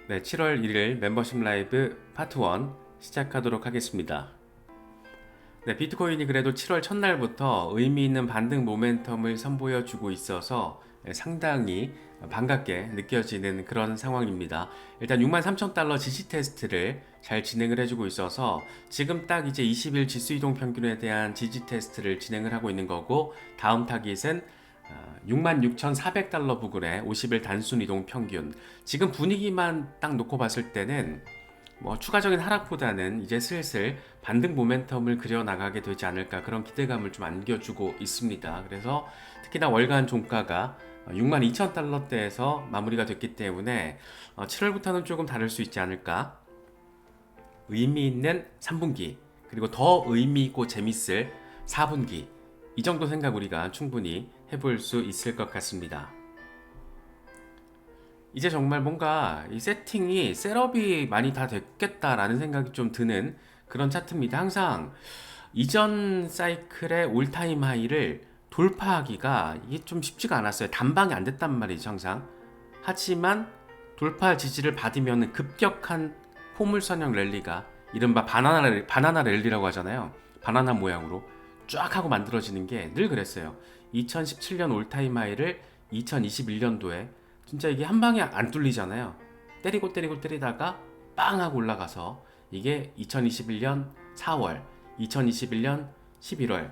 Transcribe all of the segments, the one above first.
네, 7월 1일 멤버십 라이브 파트 1 시작하도록 하겠습니다. 네, 비트코인이 그래도 7월 첫날부터 의미 있는 반등 모멘텀을 선보여주고 있어서 상당히 반갑게 느껴지는 그런 상황입니다. 일단 63,000달러 지지 테스트를 잘 진행을 해주고 있어서 지금 딱 이제 20일 지수 이동 평균에 대한 지지 테스트를 진행을 하고 있는 거고, 다음 타깃은 66,400달러 부근의 50일 단순 이동 평균. 지금 분위기만 딱 놓고 봤을 때는 뭐 추가적인 하락보다는 이제 슬슬 반등 모멘텀을 그려나가게 되지 않을까, 그런 기대감을 좀 안겨주고 있습니다. 그래서 특히나 월간 종가가 62,000달러대에서 마무리가 됐기 때문에 7월부터는 조금 다를 수 있지 않을까. 의미 있는 3분기, 그리고 더 의미 있고 재밌을 4분기, 이 정도 생각 우리가 충분히 해볼 수 있을 것 같습니다. 이제 정말 뭔가 이 세팅이, 셋업이 많이 다 됐겠다라는 생각이 좀 드는 그런 차트입니다. 항상 이전 사이클의 올타임 하이를 돌파하기가 이게 좀 쉽지가 않았어요. 단방이 안 됐단 말이죠, 항상. 하지만 돌파 지지를 받으면 급격한 포물선형 랠리가, 이른바 바나나 랠리라고 하잖아요. 바나나 모양으로 쫙 하고 만들어지는 게 늘 그랬어요. 2017년 올타임 하이를 2021년도에 진짜 이게 한 방에 안 뚫리잖아요. 때리고 때리고 때리다가 빵 하고 올라가서 이게 2021년 4월, 2021년 11월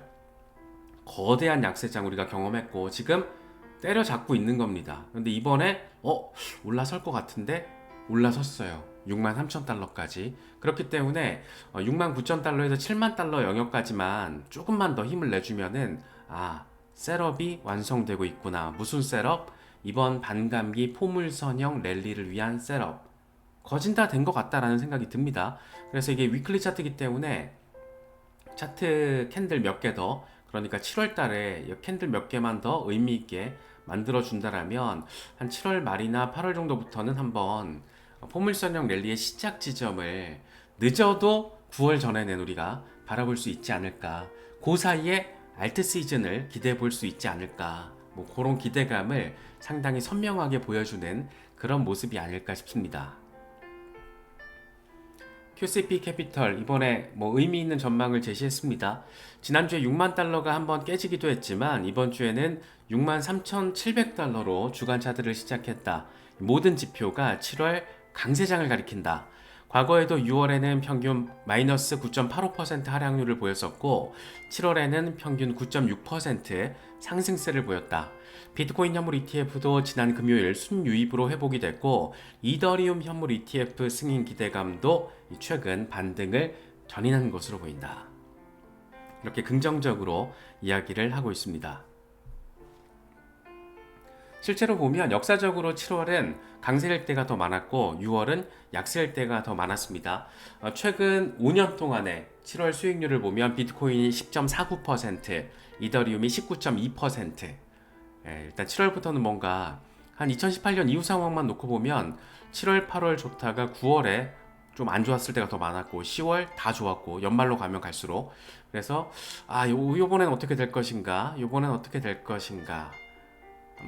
거대한 약세장 우리가 경험했고, 지금 때려잡고 있는 겁니다. 근데 이번에 올라설 것 같은데 올라섰어요. 63,000달러까지. 그렇기 때문에 69,000달러에서 70,000달러 영역까지만 조금만 더 힘을 내주면은, 셋업이 완성되고 있구나. 무슨 셋업? 이번 반감기 포물선형 랠리를 위한 셋업. 거진 다 된 것 같다라는 생각이 듭니다. 그래서 이게 위클리 차트이기 때문에 차트 캔들 몇 개 더, 그러니까 7월 달에 캔들 몇 개만 더 의미 있게 만들어 준다라면 한 7월 말이나 8월 정도부터는 한번 포물선형 랠리의 시작 지점을 늦어도 9월 전에는 우리가 바라볼 수 있지 않을까. 그 사이에 알트 시즌을 기대해 볼 수 있지 않을까. 뭐 그런 기대감을 상당히 선명하게 보여주는 그런 모습이 아닐까 싶습니다. QCP 캐피털 이번에 뭐 의미 있는 전망을 제시했습니다. 지난주에 6만 달러가 한번 깨지기도 했지만 이번 주에는 63,700달러로 주간 차트를 시작했다. 모든 지표가 7월 강세장을 가리킨다. 과거에도 6월에는 평균 마이너스 9.85% 하락률을 보였었고 7월에는 평균 9.6% 상승세를 보였다. 비트코인 현물 ETF도 지난 금요일 순유입으로 회복이 됐고 이더리움 현물 ETF 승인 기대감도 최근 반등을 견인한 것으로 보인다. 이렇게 긍정적으로 이야기를 하고 있습니다. 실제로 보면 역사적으로 7월은 강세일 때가 더 많았고 6월은 약세일 때가 더 많았습니다. 최근 5년 동안의 7월 수익률을 보면 비트코인이 10.49%, 이더리움이 19.2%. 일단 7월부터는 뭔가 한 2018년 이후 상황만 놓고 보면 7월, 8월 좋다가 9월에 좀 안 좋았을 때가 더 많았고 10월 다 좋았고 연말로 가면 갈수록, 그래서 요번엔 어떻게 될 것인가, 요번엔 어떻게 될 것인가.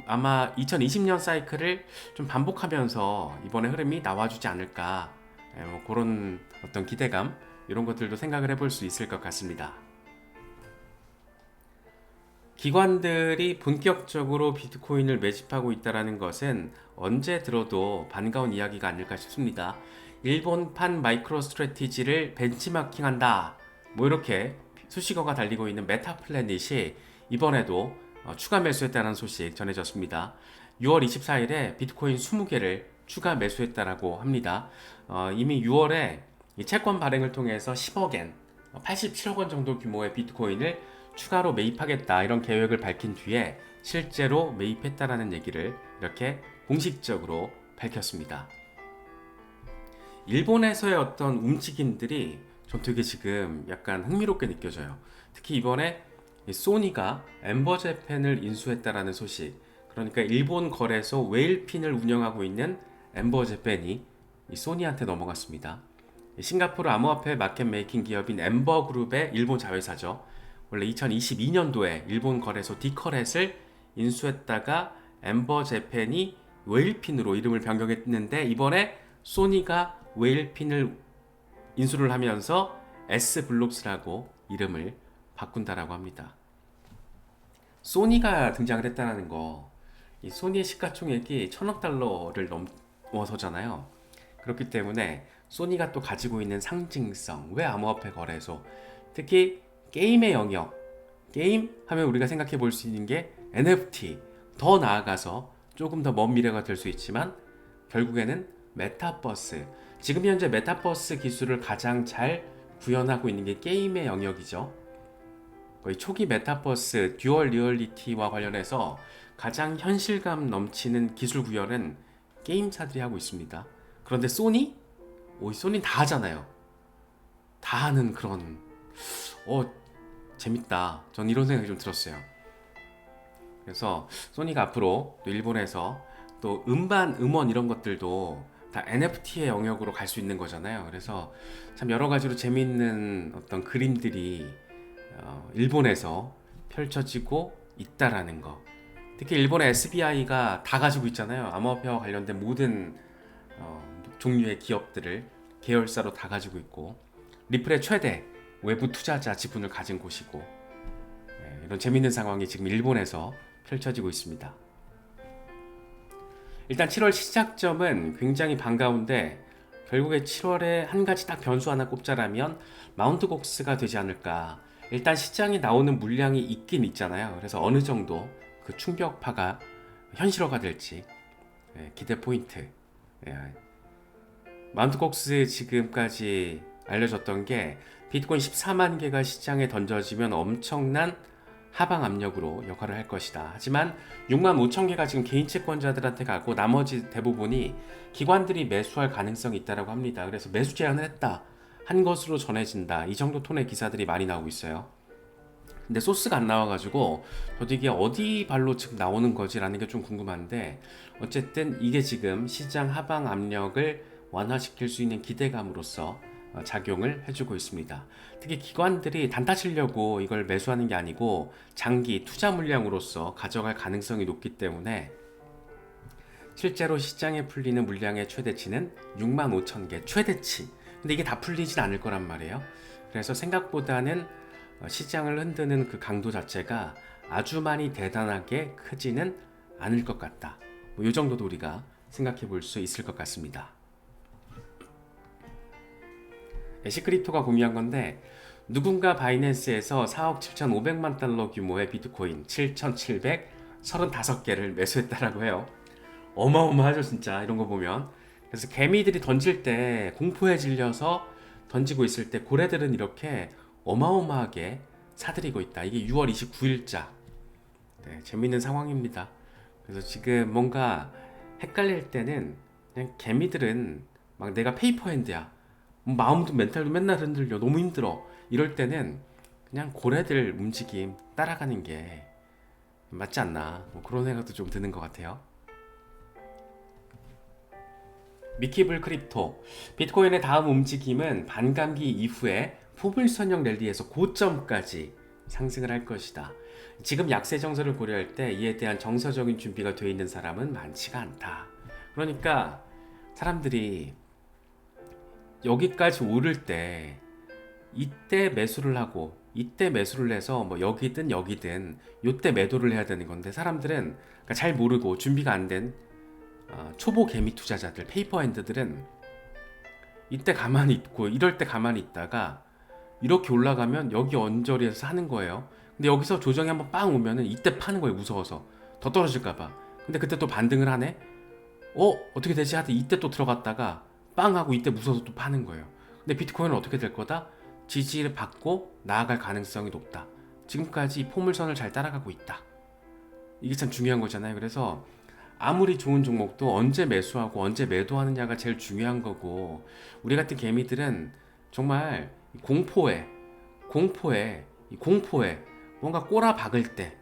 아마 2020년 사이클을 좀 반복하면서 이번에 흐름이 나와주지 않을까. 뭐 그런 어떤 기대감, 이런 것들도 생각을 해볼 수 있을 것 같습니다. 기관들이 본격적으로 비트코인을 매집하고 있다는 것은 언제 들어도 반가운 이야기가 아닐까 싶습니다. 일본판 마이크로 스트래티지를 벤치마킹한다, 뭐 이렇게 수식어가 달리고 있는 메타플래닛이 이번에도 추가 매수했다는 소식 전해졌습니다. 6월 24일에 비트코인 20개를 추가 매수했다라고 합니다. 이미 6월에 채권 발행을 통해서 10억엔, 87억 원 정도 규모의 비트코인을 추가로 매입하겠다, 이런 계획을 밝힌 뒤에 실제로 매입했다라는 얘기를 이렇게 공식적으로 밝혔습니다. 일본에서의 어떤 움직임들이 전 되게 지금 약간 흥미롭게 느껴져요. 특히 이번에 소니가 엠버재팬을 인수했다라는 소식. 그러니까 일본 거래소 웨일핀을 운영하고 있는 엠버재팬이 소니한테 넘어갔습니다. 싱가포르 암호화폐 마켓 메이킹 기업인 엠버그룹의 일본 자회사죠. 원래 2022년도에 일본 거래소 디커렛을 인수했다가 엠버재팬이 웨일핀으로 이름을 변경했는데 이번에 소니가 웨일핀을 인수를 하면서 S블록스라고 이름을 바꾼다라고 합니다. 소니가 등장을 했다는 거, 이 소니의 시가총액이 1000억 달러를 넘어서잖아요. 그렇기 때문에 소니가 또 가지고 있는 상징성, 외암호화폐 거래소, 특히 게임의 영역, 게임 하면 우리가 생각해 볼 수 있는 게 NFT, 더 나아가서 조금 더 먼 미래가 될 수 있지만 결국에는 메타버스, 지금 현재 메타버스 기술을 가장 잘 구현하고 있는 게 게임의 영역이죠. 거의 초기 메타버스, 듀얼 리얼리티와 관련해서 가장 현실감 넘치는 기술 구현은 게임사들이 하고 있습니다. 그런데 소니? 소니는 다 하잖아요. 다 하는 그런 재밌다. 전 이런 생각이 좀 들었어요. 그래서 소니가 앞으로 또 일본에서 또 음반, 음원 이런 것들도 다 NFT의 영역으로 갈 수 있는 거잖아요. 그래서 참 여러 가지로 재밌는 어떤 그림들이 일본에서 펼쳐지고 있다라는 거. 특히 일본의 SBI가 다 가지고 있잖아요. 암호화폐와 관련된 모든 종류의 기업들을 계열사로 다 가지고 있고, 리플의 최대 외부 투자자 지분을 가진 곳이고, 이런 재밌는 상황이 지금 일본에서 펼쳐지고 있습니다. 일단 7월 시작점은 굉장히 반가운데, 결국에 7월에 한 가지 딱 변수 하나 꼽자라면 마운트 곡스가 되지 않을까. 일단 시장에 나오는 물량이 있긴 있잖아요. 그래서 어느 정도 그 충격파가 현실화가 될지 기대 포인트. 마운트 곡스 지금까지 알려졌던 게 비트코인 14만 개가 시장에 던져지면 엄청난 하방 압력으로 역할을 할 것이다. 하지만 6만 5천 개가 지금 개인 채권자들한테 가고 나머지 대부분이 기관들이 매수할 가능성이 있다고 합니다. 그래서 매수 제한을 했다. 한 것으로 전해진다. 이 정도 톤의 기사들이 많이 나오고 있어요. 근데 소스가 안 나와가지고 저도 이게 어디 발로 지금 나오는 거지라는 게 좀 궁금한데, 어쨌든 이게 지금 시장 하방 압력을 완화시킬 수 있는 기대감으로서 작용을 해주고 있습니다. 특히 기관들이 단타 치려고 이걸 매수하는 게 아니고 장기 투자 물량으로서 가져갈 가능성이 높기 때문에 실제로 시장에 풀리는 물량의 최대치는 6만 5천 개 최대치. 근데 이게 다 풀리진 않을 거란 말이에요. 그래서 생각보다는 시장을 흔드는 그 강도 자체가 아주 많이 대단하게 크지는 않을 것 같다. 이 정도도 우리가 생각해 볼 수 있을 것 같습니다. 시크립토가 공유한 건데, 누군가 바이낸스에서 4억 7,500만 달러 규모의 비트코인 7,735개를 매수했다라고 해요. 어마어마하죠 진짜 이런 거 보면. 그래서 개미들이 던질 때 공포에 질려서 던지고 있을 때 고래들은 이렇게 어마어마하게 사들이고 있다. 이게 6월 29일자 재밌는 상황입니다. 그래서 지금 뭔가 헷갈릴 때는 그냥 개미들은 막 내가 페이퍼핸드야, 마음도 멘탈도 맨날 흔들려, 너무 힘들어, 이럴 때는 그냥 고래들 움직임 따라가는 게 맞지 않나, 그런 생각도 좀 드는 것 같아요. 미키블 크립토, 비트코인의 다음 움직임은 반감기 이후에 포물선형 랠리에서 고점까지 상승을 할 것이다. 지금 약세 정서를 고려할 때 이에 대한 정서적인 준비가 되어 있는 사람은 많지가 않다. 그러니까 사람들이 여기까지 오를 때 이때 매수를 하고 이때 매수를 해서 뭐 여기든 여기든 요때 매도를 해야 되는 건데, 사람들은 그러니까 잘 모르고 준비가 안 된 초보 개미 투자자들, 페이퍼핸드들은 이때 가만히 있고 이럴 때 가만히 있다가 이렇게 올라가면 여기 언저리에서 사는 거예요. 근데 여기서 조정이 한번 빵 오면은 이때 파는 거예요. 무서워서 더 떨어질까봐. 근데 그때 또 반등을 하네. 어떻게 되지 하다 이때 또 들어갔다가 빵 하고 이때 무서워서 또 파는 거예요. 근데 비트코인은 어떻게 될 거다? 지지를 받고 나아갈 가능성이 높다. 지금까지 포물선을 잘 따라가고 있다. 이게 참 중요한 거잖아요. 그래서 아무리 좋은 종목도 언제 매수하고 언제 매도하느냐가 제일 중요한 거고, 우리 같은 개미들은 정말 공포에 뭔가 꼬라 박을 때,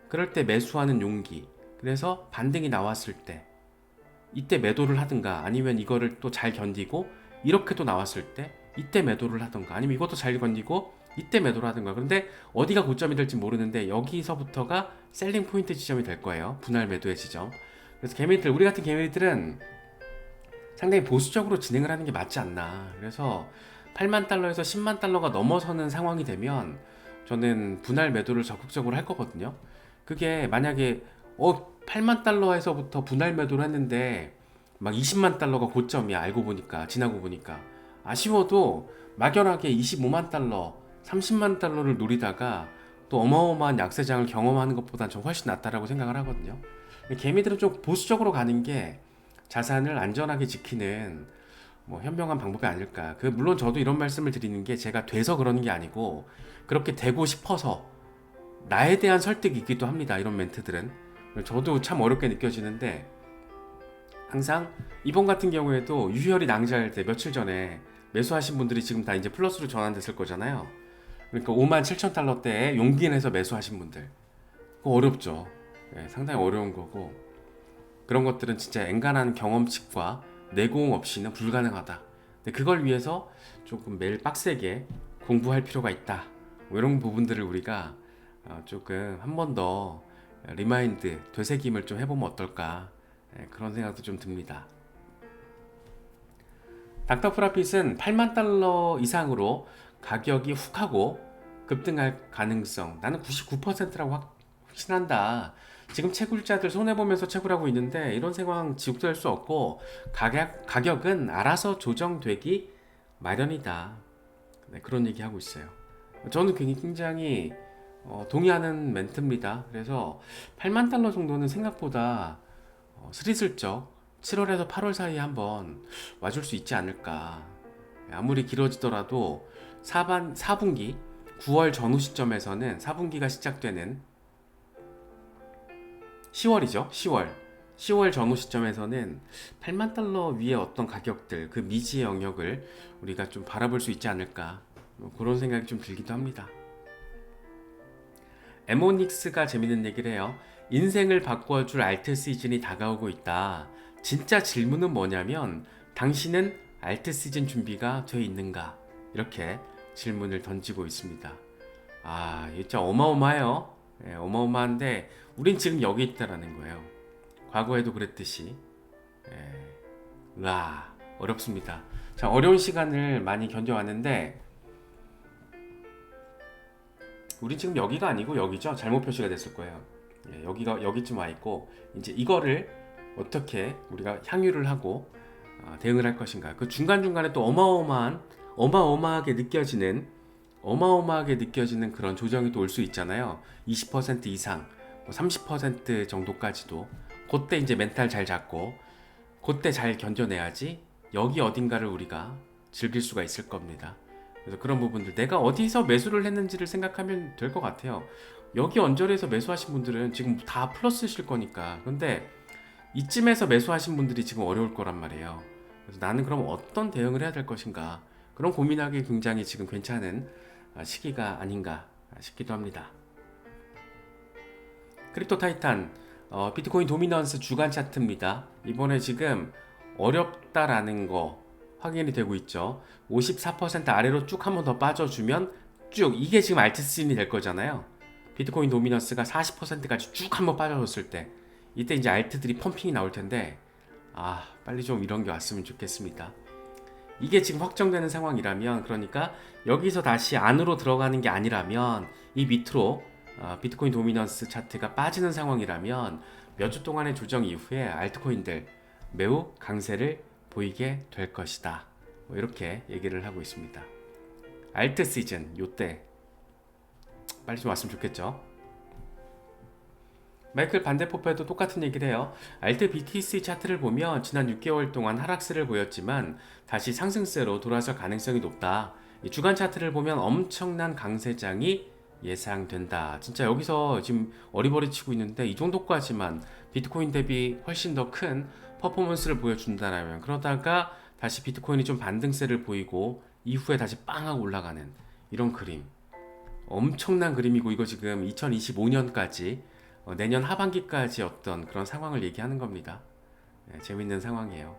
그럴 때 매수하는 용기, 그래서 반등이 나왔을 때 이때 매도를 하든가, 아니면 이거를 또 잘 견디고 이렇게 또 나왔을 때 이때 매도를 하든가, 아니면 이것도 잘 견디고 이때 매도를 하든가. 그런데 어디가 고점이 될지 모르는데 여기서부터가 셀링 포인트 지점이 될 거예요. 분할 매도의 지점. 그래서 개미들, 우리 같은 개미들은 상당히 보수적으로 진행을 하는 게 맞지 않나. 그래서 8만 달러에서 10만 달러가 넘어서는 상황이 되면 저는 분할 매도를 적극적으로 할 거거든요. 그게 만약에 8만 달러에서부터 분할 매도를 했는데 막 20만 달러가 고점이야. 알고 보니까 지나고 보니까 아쉬워도 막연하게 25만 달러, 30만 달러를 노리다가 또 어마어마한 약세장을 경험하는 것보단 좀 훨씬 낫다라고 생각을 하거든요. 개미들은 좀 보수적으로 가는 게 자산을 안전하게 지키는 뭐 현명한 방법이 아닐까. 물론 저도 이런 말씀을 드리는 게 제가 돼서 그러는 게 아니고 그렇게 되고 싶어서 나에 대한 설득이기도 합니다. 이런 멘트들은 저도 참 어렵게 느껴지는데 항상 이번 같은 경우에도 유혈이 낭자할 때 며칠 전에 매수하신 분들이 지금 다 이제 플러스로 전환됐을 거잖아요. 그러니까 5만 7천 달러대에 용기 내서 매수하신 분들 그거 어렵죠. 상당히 어려운 거고 그런 것들은 진짜 엔간한 경험칙과 내공 없이는 불가능하다. 근데 그걸 위해서 조금 매일 빡세게 공부할 필요가 있다. 뭐 이런 부분들을 우리가 조금 한 번 더 리마인드, 되새김을 좀 해보면 어떨까. 그런 생각도 좀 듭니다. 닥터 프라핏은 8만 달러 이상으로 가격이 훅 하고 급등할 가능성 나는 99%라고 확신한다. 지금 채굴자들 손해보면서 채굴하고 있는데 이런 상황 지속될 수 없고 가격은 알아서 조정되기 마련이다. 네, 그런 얘기 하고 있어요. 저는 굉장히 동의하는 멘트입니다. 그래서 8만 달러 정도는 생각보다 스리슬쩍 7월에서 8월 사이에 한번 와줄 수 있지 않을까. 아무리 길어지더라도 4분기 9월 전후 시점에서는 4분기가 시작되는 10월이죠. 10월 전후 시점에서는 8만 달러 위에 어떤 가격들 그 미지의 영역을 우리가 좀 바라볼 수 있지 않을까. 그런 생각이 좀 들기도 합니다. 에모닉스가 재밌는 얘기를 해요. 인생을 바꿔줄 알트 시즌이 다가오고 있다. 진짜 질문은 뭐냐면 당신은 알트 시즌 준비가 돼 있는가? 이렇게 질문을 던지고 있습니다. 진짜 어마어마해요. 어마어마한데 우린 지금 여기 있다라는 거예요. 과거에도 그랬듯이. 어렵습니다. 자, 어려운 시간을 많이 견뎌왔는데 우린 지금 여기가 아니고 여기죠. 잘못 표시가 됐을 거예요. 여기가 여기쯤 와 있고 이제 이거를 어떻게 우리가 향유를 하고 대응을 할 것인가. 그 중간중간에 또 어마어마하게 느껴지는 그런 조정이 또 올 수 있잖아요. 20% 이상, 30% 정도까지도. 그때 이제 멘탈 잘 잡고 그때 잘 견뎌내야지 여기 어딘가를 우리가 즐길 수가 있을 겁니다. 그래서 그런 부분들 내가 어디서 매수를 했는지를 생각하면 될 것 같아요. 여기 언저리에서 매수하신 분들은 지금 다 플러스실 거니까. 근데 이쯤에서 매수하신 분들이 지금 어려울 거란 말이에요. 그래서 나는 그럼 어떤 대응을 해야 될 것인가. 그런 고민하기 굉장히 지금 괜찮은 시기가 아닌가 싶기도 합니다. 크립토 타이탄 비트코인 도미넌스 주간 차트입니다. 이번에 지금 어렵다라는 거 확인이 되고 있죠. 54% 아래로 쭉 한 번 더 빠져주면 쭉 이게 지금 알트 시즌이 될 거잖아요. 비트코인 도미넌스가 40%까지 쭉 한 번 빠져줬을 때 이때 이제 알트들이 펌핑이 나올 텐데 빨리 좀 이런 게 왔으면 좋겠습니다. 이게 지금 확정되는 상황이라면 그러니까 여기서 다시 안으로 들어가는 게 아니라면 이 밑으로 비트코인 도미넌스 차트가 빠지는 상황이라면 몇 주 동안의 조정 이후에 알트코인들 매우 강세를 보이게 될 것이다. 이렇게 얘기를 하고 있습니다. 알트 시즌 요때 빨리 좀 왔으면 좋겠죠. 마이클 반데포페도 똑같은 얘기를 해요. 알트 BTC 차트를 보면 지난 6개월 동안 하락세를 보였지만 다시 상승세로 돌아설 가능성이 높다. 주간 차트를 보면 엄청난 강세장이 예상된다. 진짜 여기서 지금 어리버리 치고 있는데 이 정도까지만 비트코인 대비 훨씬 더 큰 퍼포먼스를 보여준다라면 그러다가 다시 비트코인이 좀 반등세를 보이고 이후에 다시 빵 하고 올라가는 이런 그림. 엄청난 그림이고 이거 지금 2025년까지 내년 하반기까지 어떤 그런 상황을 얘기하는 겁니다. 재밌는 상황이에요.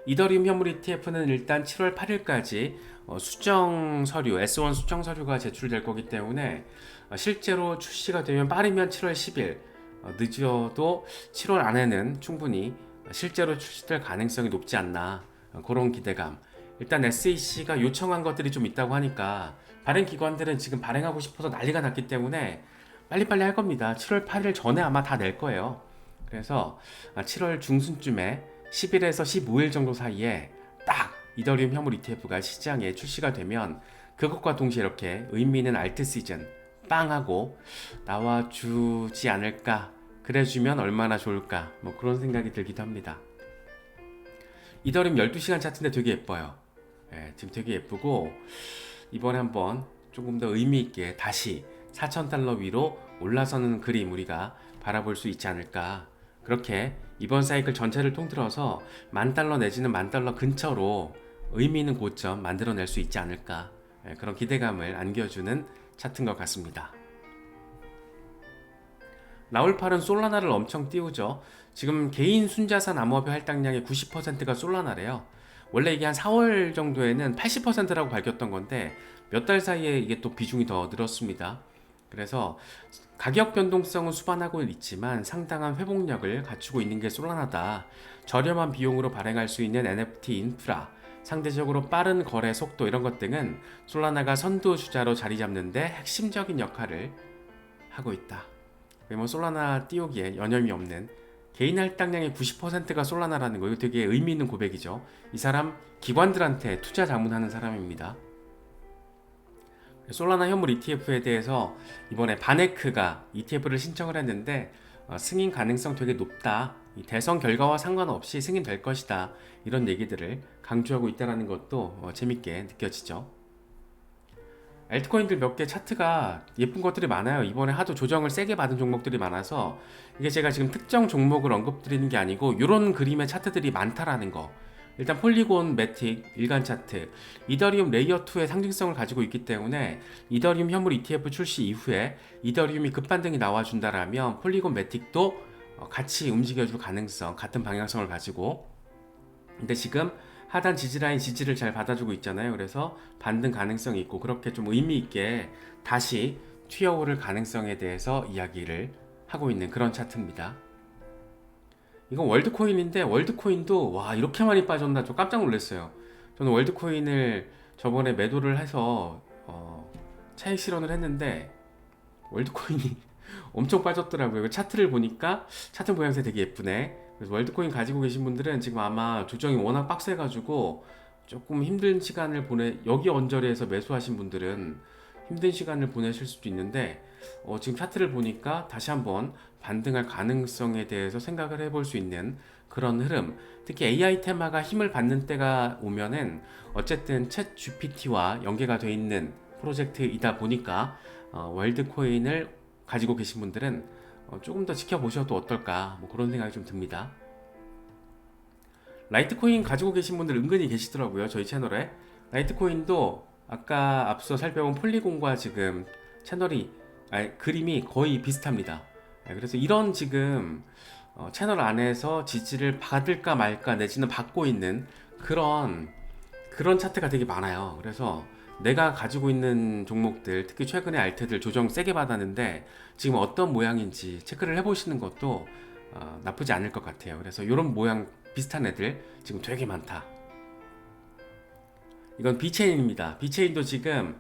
이더리움 현물 ETF는 일단 7월 8일까지 수정 서류, S1 수정 서류가 제출될 거기 때문에 실제로 출시가 되면 빠르면 7월 10일, 늦어도 7월 안에는 충분히 실제로 출시될 가능성이 높지 않나, 그런 기대감. 일단 SEC가 요청한 것들이 좀 있다고 하니까 발행 기관들은 지금 발행하고 싶어서 난리가 났기 때문에 빨리빨리 할 겁니다. 7월 8일 전에 아마 다 낼 거예요. 그래서 7월 중순쯤에 10일에서 15일 정도 사이에 딱 이더리움 현물 ETF가 시장에 출시가 되면 그것과 동시에 이렇게 의미 있는 알트 시즌 빵 하고 나와주지 않을까. 그래주면 얼마나 좋을까. 뭐 그런 생각이 들기도 합니다. 이더리움 12시간 차트인데 되게 예뻐요. 지금 되게 예쁘고 이번에 한번 조금 더 의미 있게 다시 4,000달러 위로 올라서는 그림 우리가 바라볼 수 있지 않을까. 그렇게 이번 사이클 전체를 통틀어서 10,000달러 내지는 10,000달러 근처로 의미 있는 고점 만들어낼 수 있지 않을까. 그런 기대감을 안겨주는 차트인 것 같습니다. 라울팔은 솔라나를 엄청 띄우죠. 지금 개인 순자산 암호화폐 할당량의 90%가 솔라나래요. 원래 이게 한 4월 정도에는 80%라고 밝혔던 건데 몇 달 사이에 이게 또 비중이 더 늘었습니다. 그래서 가격 변동성은 수반하고 있지만 상당한 회복력을 갖추고 있는 게 솔라나다. 저렴한 비용으로 발행할 수 있는 NFT 인프라, 상대적으로 빠른 거래 속도 이런 것 등은 솔라나가 선두주자로 자리 잡는 데 핵심적인 역할을 하고 있다. 뭐 솔라나 띄우기에 여념이 없는 개인 할당량의 90%가 솔라나라는 거, 이거 되게 의미 있는 고백이죠. 이 사람 기관들한테 투자 자문하는 사람입니다. 솔라나 현물 ETF에 대해서 이번에 바네크가 ETF를 신청을 했는데 승인 가능성 되게 높다. 이 대선 결과와 상관없이 승인될 것이다. 이런 얘기들을 강조하고 있다는 것도 재밌게 느껴지죠. 알트코인들 몇 개 차트가 예쁜 것들이 많아요. 이번에 하도 조정을 세게 받은 종목들이 많아서 이게 제가 지금 특정 종목을 언급드리는 게 아니고 이런 그림의 차트들이 많다라는 거. 일단 폴리곤 매틱 일간 차트, 이더리움 레이어2의 상징성을 가지고 있기 때문에 이더리움 현물 ETF 출시 이후에 이더리움이 급반등이 나와준다라면 폴리곤 매틱도 같이 움직여줄 가능성, 같은 방향성을 가지고. 근데 지금 하단 지지라인 지지를 잘 받아주고 있잖아요. 그래서 반등 가능성이 있고 그렇게 좀 의미 있게 다시 튀어오를 가능성에 대해서 이야기를 하고 있는 그런 차트입니다. 이건 월드코인인데 월드코인도 와 이렇게 많이 빠졌나 좀 깜짝 놀랐어요. 저는 월드코인을 저번에 매도를 해서 차익 실현을 했는데 월드코인이 엄청 빠졌더라고요. 차트를 보니까 차트 모양새 되게 예쁘네. 그래서 월드코인 가지고 계신 분들은 지금 아마 조정이 워낙 빡세가지고 조금 힘든 시간을 여기 언저리에서 매수하신 분들은 힘든 시간을 보내실 수도 있는데 지금 차트를 보니까 다시 한번 반등할 가능성에 대해서 생각을 해볼 수 있는 그런 흐름. 특히 AI 테마가 힘을 받는 때가 오면은 어쨌든 챗 GPT와 연계가 돼 있는 프로젝트이다 보니까 월드코인을 가지고 계신 분들은 조금 더 지켜보셔도 어떨까, 뭐 그런 생각이 좀 듭니다. 라이트코인 가지고 계신 분들 은근히 계시더라고요. 저희 채널에 라이트코인도 아까 앞서 살펴본 폴리곤과 지금 그림이 거의 비슷합니다. 그래서 이런 지금 채널 안에서 지지를 받을까 말까 내지는 받고 있는 그런 차트가 되게 많아요. 그래서 내가 가지고 있는 종목들, 특히 최근에 알트들 조정 세게 받았는데 지금 어떤 모양인지 체크를 해보시는 것도 나쁘지 않을 것 같아요. 그래서 이런 모양 비슷한 애들 지금 되게 많다. 이건 비체인입니다. 비체인도 지금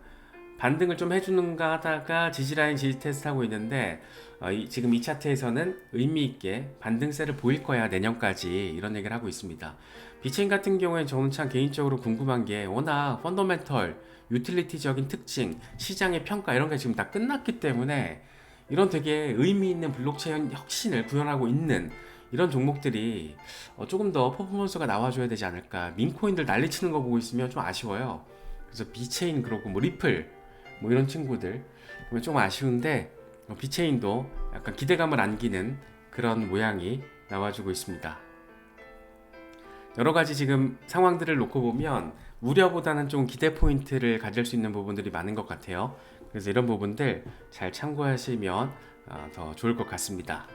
반등을 좀 해주는가 하다가 지지라인 지지 테스트 하고 있는데 지금 이 차트에서는 의미 있게 반등세를 보일 거야 내년까지, 이런 얘기를 하고 있습니다. 비체인 같은 경우에 저는 참 개인적으로 궁금한 게 워낙 펀더멘털, 유틸리티적인 특징, 시장의 평가 이런 게 지금 다 끝났기 때문에 이런 되게 의미 있는 블록체인 혁신을 구현하고 있는 이런 종목들이 조금 더 퍼포먼스가 나와줘야 되지 않을까. 민코인들 난리치는 거 보고 있으면 좀 아쉬워요. 그래서 비체인, 그렇고 뭐 리플 뭐 이런 친구들 보면 좀 아쉬운데 비체인도 약간 기대감을 안기는 그런 모양이 나와주고 있습니다. 여러가지 지금 상황들을 놓고 보면 우려보다는 좀 기대 포인트를 가질 수 있는 부분들이 많은 것 같아요. 그래서 이런 부분들 잘 참고하시면 더 좋을 것 같습니다.